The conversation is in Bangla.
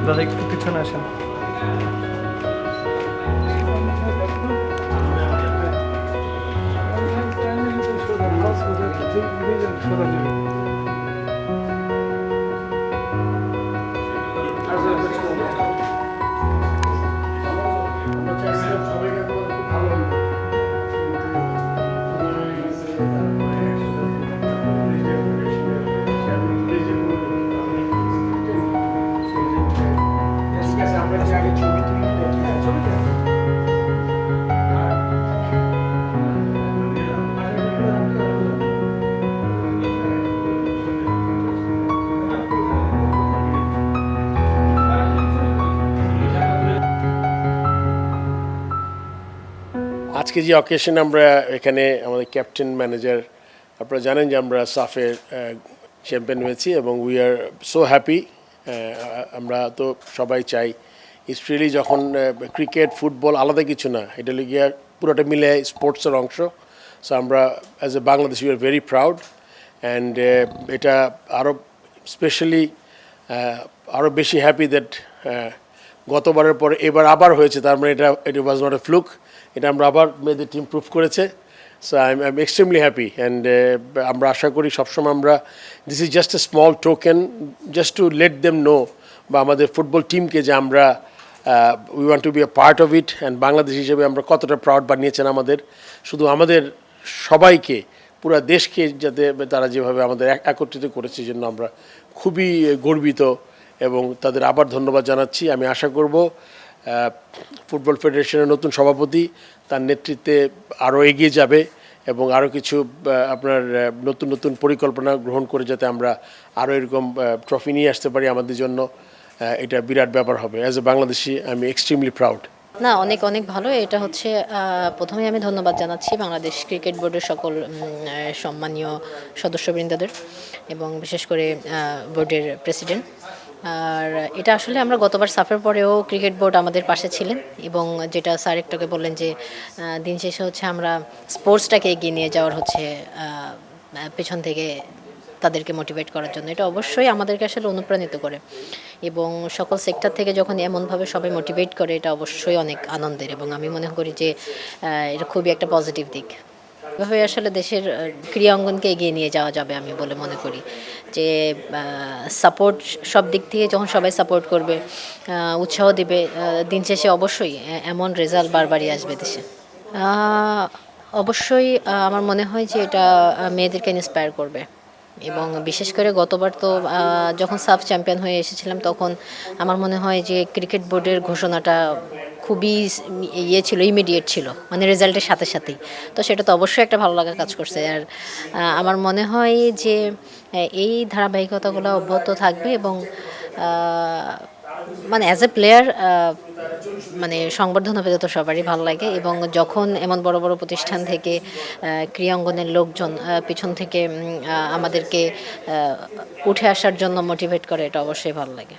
দাদা একটু পিছনে আসেন। আজকে যে অকেশনে আমরা এখানে আমাদের ক্যাপ্টেন ম্যানেজার আপনারা জানেন যে আমরা সাফের চ্যাম্পিয়ন হয়েছি এবং উই আর সো হ্যাপি। আমরা তো সবাই চাই স্ট্রিলি যখন ক্রিকেট ফুটবল আলাদা কিছু না, এটা গিয়ে পুরোটা মিলে স্পোর্টসের অংশ। সো আমরা as a Bangladesh we are very proud and এটা আরও স্পেশালি আরও বেশি হ্যাপি দ্যাট গতবারের পরে এবার আবার হয়েছে, তার মানে এটা ওয়াজ নট এ ফ্লুক, এটা আমরা আবার মেয়েদের টিম প্রুভ করেছে। So I am extremely happy and আমরা আশা করি সবসময় আমরা this is just a small token just to let them know বা আমাদের ফুটবল টিমকে যে আমরা we want to be a part of it and Bangladesh হিসেবে আমরা কতটা প্রাউড বানিয়েছেন আমাদের, শুধু আমাদের সবাইকে পুরো দেশকে যাতে তারা যেভাবে আমাদের একত্রিত করেছে জন্য আমরা খুবই গর্বিত এবং তাদের আবার ধন্যবাদ জানাচ্ছি। আমি আশা করব ফুটবল ফেডারেশনের নতুন সভাপতি তার নেতৃত্বে আরও এগিয়ে যাবে এবং আরও কিছু আপনার নতুন নতুন পরিকল্পনা গ্রহণ করে যাতে আমরা আরও এরকম ট্রফি নিয়ে আসতে পারি আমাদের জন্য, এটা বিরাট ব্যাপার হবে। As a Bangladeshi I am extremely proud. না, অনেক অনেক ভালো। এটা হচ্ছে প্রথমে আমি ধন্যবাদ জানাচ্ছি বাংলাদেশ ক্রিকেট বোর্ডের সকল সম্মানীয় সদস্যবৃন্দদের এবং বিশেষ করে বোর্ডের প্রেসিডেন্ট। আর এটা আসলে আমরা গতবার সাফের পরেও ক্রিকেট বোর্ড আমাদের পাশে ছিলেন এবং যেটা স্যার একটুকে বললেন যে দিন শেষে হচ্ছে আমরা স্পোর্টসটাকে এগিয়ে নিয়ে যাওয়ার হচ্ছে পেছন থেকে তাদেরকে মোটিভেট করার জন্য, এটা অবশ্যই আমাদেরকে আসলে অনুপ্রাণিত করে এবং সকল সেক্টর থেকে যখন এমনভাবে সবাই মোটিভেট করে এটা অবশ্যই অনেক আনন্দের এবং আমি মনে করি যে এটা খুবই একটা পজিটিভ দিক। এভাবে আসলে দেশের ক্রীড়া অঙ্গনকে এগিয়ে নিয়ে যাওয়া যাবে আমি বলে মনে করি যে সাপোর্ট সব দিক থেকে যখন সবাই সাপোর্ট করবে, উৎসাহ দেবে, দিন শেষে অবশ্যই এমন রেজাল্ট বারবারই আসবে দেশে। অবশ্যই আমার মনে হয় যে এটা মেয়েদেরকে ইন্সপায়ার করবে এবং বিশেষ করে গতবার তো যখন সাফ চ্যাম্পিয়ন হয়ে এসেছিলাম তখন আমার মনে হয় যে ক্রিকেট বোর্ডের ঘোষণাটা খুবই ছিল, ইমিডিয়েট ছিল, মানে রেজাল্টের সাথে সাথেই। তো সেটা তো অবশ্যই একটা ভালো লাগা কাজ করছে। আর আমার মনে হয় যে এই ধারাবাহিকতাগুলো অব্যাহত থাকবে এবং মানে অ্যাজ এ প্লেয়ার মানে সংবর্ধনা পেতে তো সবারই ভালো লাগে এবং যখন এমন বড় বড় প্রতিষ্ঠান থেকে ক্রীড়া অঙ্গনের লোকজন পিছন থেকে আমাদেরকে উঠে আসার জন্য মোটিভেট করে, এটা অবশ্যই ভালো লাগে।